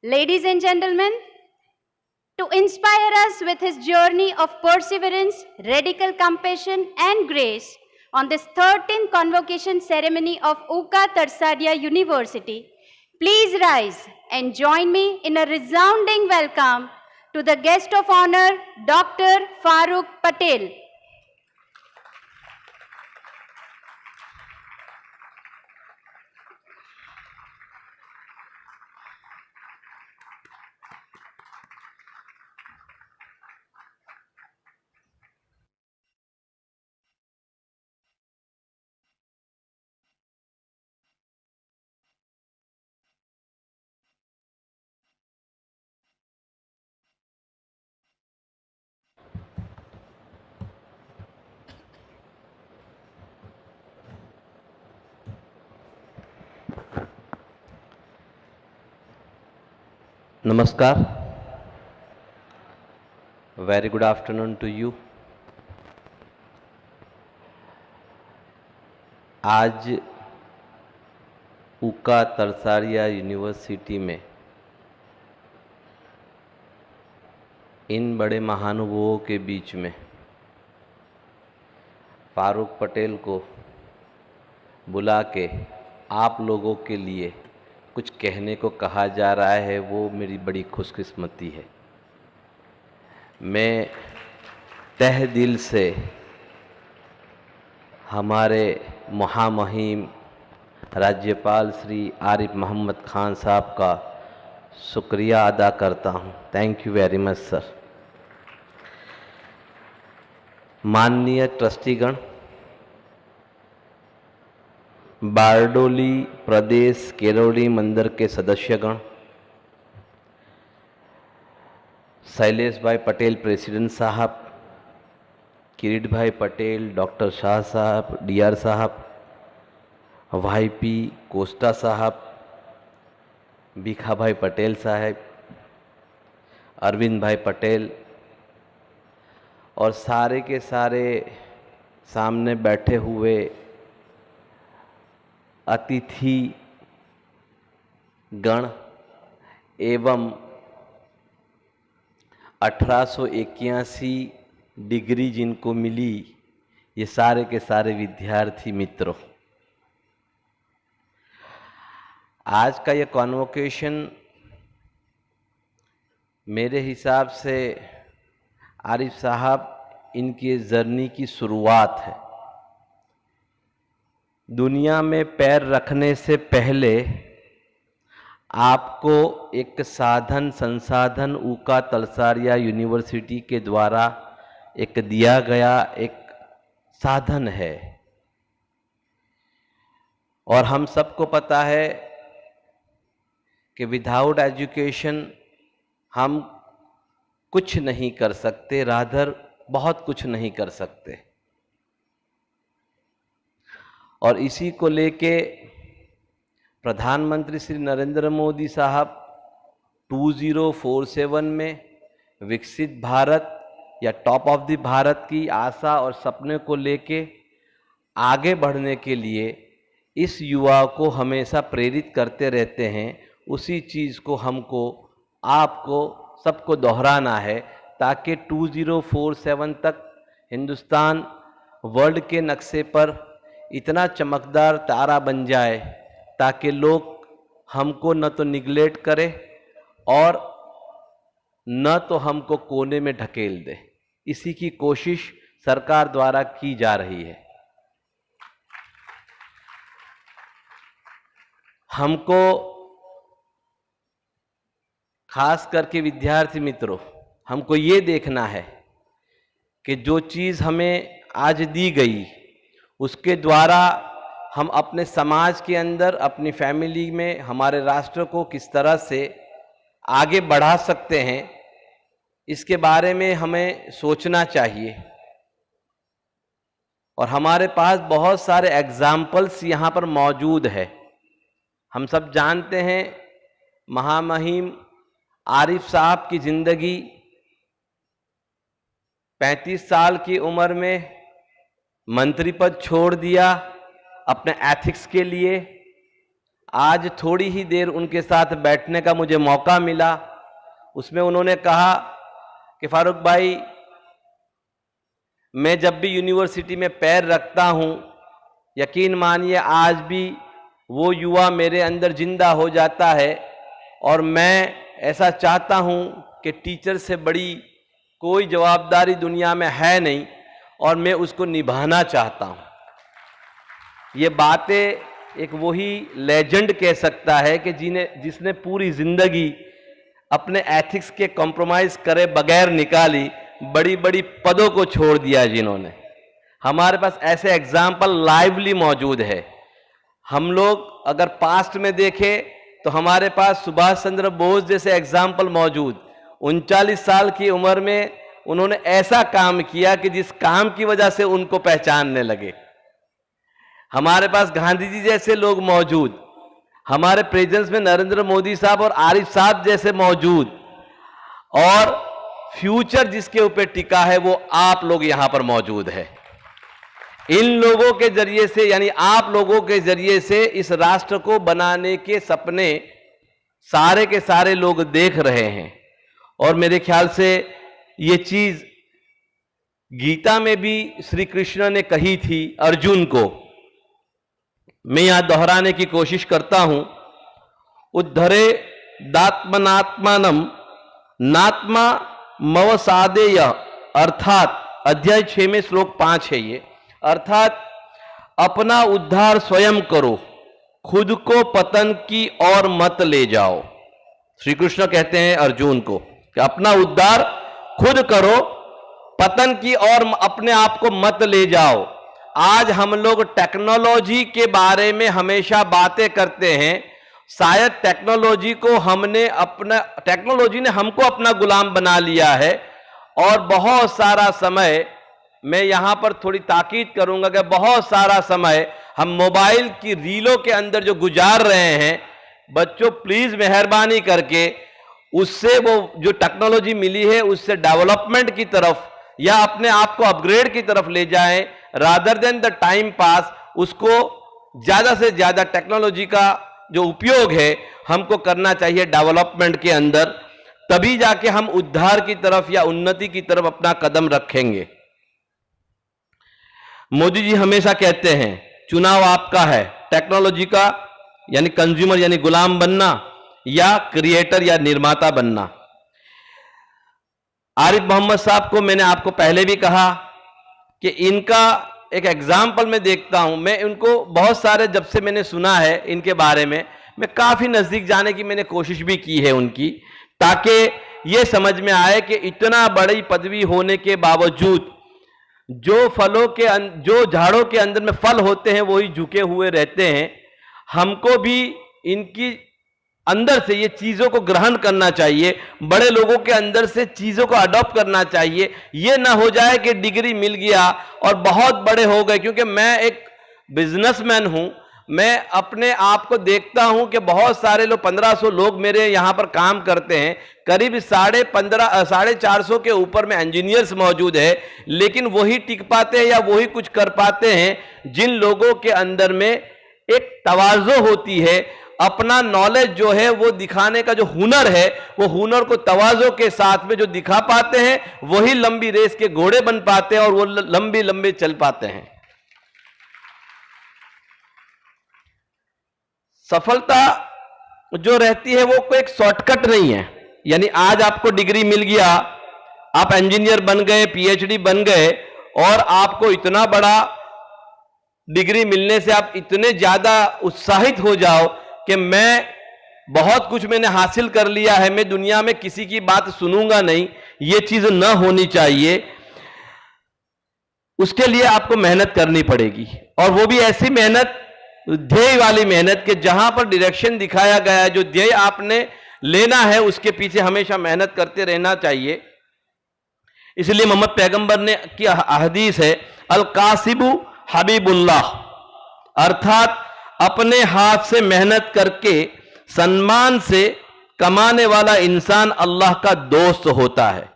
Ladies and gentlemen, to inspire us with his journey of perseverance, radical compassion, and grace on this 13th convocation ceremony of UCA Tarsadia University, please rise and join me in a resounding welcome to the guest of honor, Dr. Farooq Patel. Namaskar. Very good afternoon to you. आज UCA तरसारिया university में इन बड़े महानुभावों के बीच में फारूक पटेल को बुला के आप लोगों के लिए कुछ कहने को कहा जा रहा है, वो मेरी बड़ी खुशकिस्मती है। मैं तहे दिल से हमारे महामहिम राज्यपाल श्री आरिफ मोहम्मद खान साहब का शुक्रिया अदा करता हूँ। Thank you very much sir. माननीय ट्रस्टीगण, बारडोली प्रदेश केरोली मंदिर के सदस्यगण, शैलेश भाई पटेल प्रेसिडेंट साहब, किरीट भाई पटेल, डॉक्टर शाह साहब, डीआर साहब, वाईपी कोस्टा साहब, भीखा भाई पटेल साहब, अरविंद भाई पटेल और सारे के सारे सामने बैठे हुए अतिथि गण एवं 1881 डिग्री जिनको मिली, ये सारे के सारे विद्यार्थी मित्रों, आज का ये कॉन्वोकेशन मेरे हिसाब से आरिफ साहब इनकी जर्नी की शुरुआत है। दुनिया में पैर रखने से पहले आपको एक साधन संसाधन UCA तरसारिया यूनिवर्सिटी के द्वारा एक दिया गया एक साधन है, और हम सबको पता है कि विदाउट एजुकेशन हम कुछ नहीं कर सकते, रादर बहुत कुछ नहीं कर सकते। और इसी को लेके प्रधानमंत्री श्री नरेंद्र मोदी साहब 2047 में विकसित भारत या टॉप ऑफ द भारत की आशा और सपने को लेके आगे बढ़ने के लिए इस युवा को हमेशा प्रेरित करते रहते हैं। उसी चीज़ को हमको आपको सबको दोहराना है, ताकि 2047 तक हिंदुस्तान वर्ल्ड के नक्शे पर इतना चमकदार तारा बन जाए ताकि लोग हमको न तो निगलेक्ट करे और न तो हमको कोने में ढकेल दे। इसी की कोशिश सरकार द्वारा की जा रही है। हमको खास करके विद्यार्थी मित्रों, हमको ये देखना है कि जो चीज़ हमें आज दी गई उसके द्वारा हम अपने समाज के अंदर, अपनी फैमिली में, हमारे राष्ट्र को किस तरह से आगे बढ़ा सकते हैं, इसके बारे में हमें सोचना चाहिए। और हमारे पास बहुत सारे एग्जाम्पल्स यहाँ पर मौजूद है। हम सब जानते हैं महामहिम आरिफ साहब की जिंदगी 35 साल की उम्र में मंत्री पद छोड़ दिया अपने एथिक्स के लिए। आज थोड़ी ही देर उनके साथ बैठने का मुझे मौका मिला। उसमें उन्होंने कहा कि फारूक भाई, मैं जब भी यूनिवर्सिटी में पैर रखता हूँ, यकीन मानिए आज भी वो युवा मेरे अंदर जिंदा हो जाता है और मैं ऐसा चाहता हूँ कि टीचर से बड़ी कोई जवाबदारी दुनिया में है नहीं और मैं उसको निभाना चाहता हूँ। ये बातें एक वही लेजेंड कह सकता है कि जिसने पूरी जिंदगी अपने एथिक्स के कॉम्प्रोमाइज करे बगैर निकाली, बड़ी बड़ी पदों को छोड़ दिया जिन्होंने। हमारे पास ऐसे एग्जाम्पल लाइवली मौजूद है। हम लोग अगर पास्ट में देखें तो हमारे पास सुभाष चंद्र बोस जैसे एग्जाम्पल मौजूद। 39 साल की उम्र में उन्होंने ऐसा काम किया कि जिस काम की वजह से उनको पहचानने लगे। हमारे पास गांधी जी जैसे लोग मौजूद, हमारे प्रेजेंस में नरेंद्र मोदी साहब और आरिफ साहब जैसे मौजूद, और फ्यूचर जिसके ऊपर टिका है वो आप लोग यहां पर मौजूद है। इन लोगों के जरिए से, यानी आप लोगों के जरिए से इस राष्ट्र को बनाने के सपने सारे के सारे लोग देख रहे हैं। और मेरे ख्याल से ये चीज गीता में भी श्री कृष्ण ने कही थी अर्जुन को। मैं यहां दोहराने की कोशिश करता हूं। उद्धरे दात्मनात्मानम नात्मा मवसादेय, अर्थात अध्याय 6 में श्लोक 5 है ये। अर्थात अपना उद्धार स्वयं करो, खुद को पतन की ओर मत ले जाओ। श्री कृष्ण कहते हैं अर्जुन को कि अपना उद्धार खुद करो, पतन की ओर अपने आप को मत ले जाओ। आज हम लोग टेक्नोलॉजी के बारे में हमेशा बातें करते हैं। शायद टेक्नोलॉजी ने हमको अपना गुलाम बना लिया है और बहुत सारा समय, मैं यहां पर थोड़ी ताकीद करूंगा कि बहुत सारा समय हम मोबाइल की रीलों के अंदर जो गुजार रहे हैं। बच्चों प्लीज मेहरबानी करके उससे वो जो टेक्नोलॉजी मिली है उससे डेवलपमेंट की तरफ या अपने आप को अपग्रेड की तरफ ले जाएं, rather than the time pass. उसको ज्यादा से ज्यादा टेक्नोलॉजी का जो उपयोग है हमको करना चाहिए डेवलपमेंट के अंदर, तभी जाके हम उद्धार की तरफ या उन्नति की तरफ अपना कदम रखेंगे। मोदी जी हमेशा कहते हैं चुनाव आपका है, टेक्नोलॉजी का यानी कंज्यूमर यानी गुलाम बनना या क्रिएटर या निर्माता बनना। आरिफ मोहम्मद साहब को मैंने आपको पहले भी कहा कि इनका एक एग्जाम्पल मैं देखता हूं। मैं उनको बहुत सारे, जब से मैंने सुना है इनके बारे में, मैं काफी नजदीक जाने की मैंने कोशिश भी की है उनकी, ताकि ये समझ में आए कि इतना बड़ी पदवी होने के बावजूद जो झाड़ों के अंदर में फल होते हैं वही झुके हुए रहते हैं। हमको भी इनकी अंदर से ये चीजों को ग्रहण करना चाहिए, बड़े लोगों के अंदर से चीजों को अडॉप्ट करना चाहिए। ये ना हो जाए कि डिग्री मिल गया और बहुत बड़े हो गए। क्योंकि मैं एक बिजनेसमैन हूं, मैं अपने आप को देखता हूं कि बहुत सारे लोग, 1500 लोग मेरे यहां पर काम करते हैं, करीब 450 के ऊपर में इंजीनियर्स मौजूद है, लेकिन वही टिक पाते हैं या वही कुछ कर पाते हैं जिन लोगों के अंदर में एक तवाज़ो होती है। अपना नॉलेज जो है वो दिखाने का जो हुनर है, वो हुनर को तवाज़ो के साथ में जो दिखा पाते हैं वही लंबी रेस के घोड़े बन पाते हैं और वो लंबे लंबे चल पाते हैं। सफलता जो रहती है वो कोई एक शॉर्टकट नहीं है। यानी आज आपको डिग्री मिल गया, आप इंजीनियर बन गए, पीएचडी बन गए, और आपको इतना बड़ा डिग्री मिलने से आप इतने ज्यादा उत्साहित हो जाओ कि मैं बहुत कुछ मैंने हासिल कर लिया है, मैं दुनिया में किसी की बात सुनूंगा नहीं। ये चीज न होनी चाहिए। उसके लिए आपको मेहनत करनी पड़ेगी, और वो भी ऐसी मेहनत, ध्येय वाली मेहनत कि जहां पर डायरेक्शन दिखाया गया है, जो ध्येय आपने लेना है उसके पीछे हमेशा मेहनत करते रहना चाहिए। इसलिए मोहम्मद पैगंबर ने की हदीस है, अल कासिबु हबीबुल्लाह, अर्थात अपने हाथ से मेहनत करके सम्मान से कमाने वाला इंसान अल्लाह का दोस्त होता है।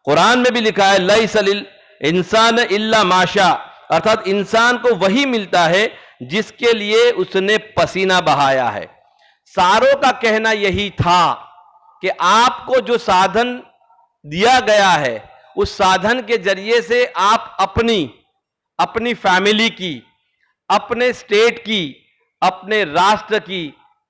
कुरान में भी लिखा है, लैसल इंसान इल्ला माशा, अर्थात इंसान को वही मिलता है जिसके लिए उसने पसीना बहाया है। सारों का कहना यही था कि आपको जो साधन दिया गया है उस साधन के जरिए से आप अपनी फैमिली की, अपने स्टेट की, अपने राष्ट्र की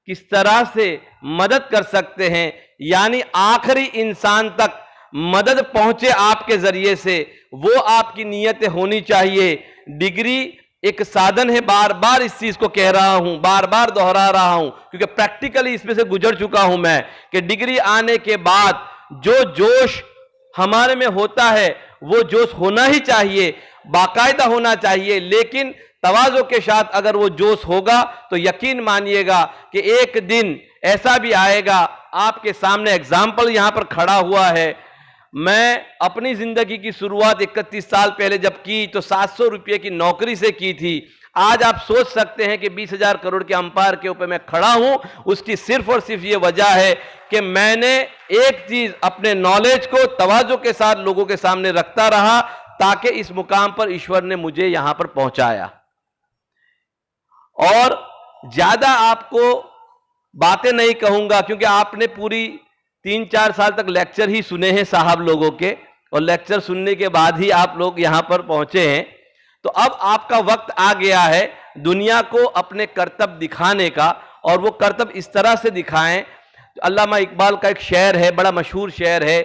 किस तरह से मदद कर सकते हैं, यानी आखिरी इंसान तक मदद पहुंचे आपके जरिए से, वो आपकी नीयत होनी चाहिए। डिग्री एक साधन है, बार बार इस चीज को कह रहा हूं, बार बार दोहरा रहा हूं, क्योंकि प्रैक्टिकली इसमें से गुजर चुका हूं मैं, कि डिग्री आने के बाद जो जोश हमारे में होता है वो जोश होना ही चाहिए, बाकायदा होना चाहिए, लेकिन तवाज़ो के साथ अगर वो जोश होगा तो यकीन मानिएगा कि एक दिन ऐसा भी आएगा। आपके सामने एग्जाम्पल यहां पर खड़ा हुआ है। मैं अपनी जिंदगी की शुरुआत 31 साल पहले जब की तो 700 रुपये की नौकरी से की थी। आज आप सोच सकते हैं कि 20,000 करोड़ के अंपायर के ऊपर मैं खड़ा हूं, उसकी सिर्फ और सिर्फ ये वजह है कि मैंने एक चीज अपने नॉलेज को तवाज़ो के साथ लोगों के सामने रखता रहा, ताकि इस मुकाम पर ईश्वर ने मुझे यहां पर पहुंचाया। और ज्यादा आपको बातें नहीं कहूंगा, क्योंकि आपने पूरी 3-4 साल तक लेक्चर ही सुने हैं साहब लोगों के, और लेक्चर सुनने के बाद ही आप लोग यहां पर पहुंचे हैं। तो अब आपका वक्त आ गया है दुनिया को अपने कर्तव्य दिखाने का, और वो कर्तव्य इस तरह से दिखाएं। अल्लामा इकबाल का एक शेर है, बड़ा मशहूर शेर है,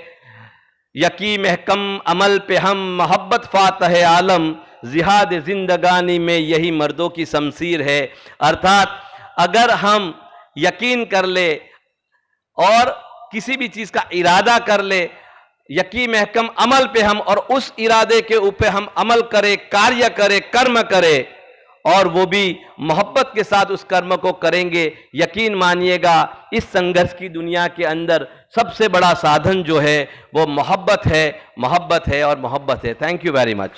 यकी महकम अमल पे हम मोहब्बत फातह आलम, जिहाद जिंदगानी में यही मर्दों की शमशीर है। अर्थात अगर हम यकीन कर ले और किसी भी चीज का इरादा कर ले, यकी महकम अमल पे हम, और उस इरादे के ऊपर हम अमल करें, कार्य करें, कर्म करें, और वो भी मोहब्बत के साथ उस कर्म को करेंगे, यकीन मानिएगा इस संघर्ष की दुनिया के अंदर सबसे बड़ा साधन जो है वो मोहब्बत है, मोहब्बत है और मोहब्बत है। Thank you very much.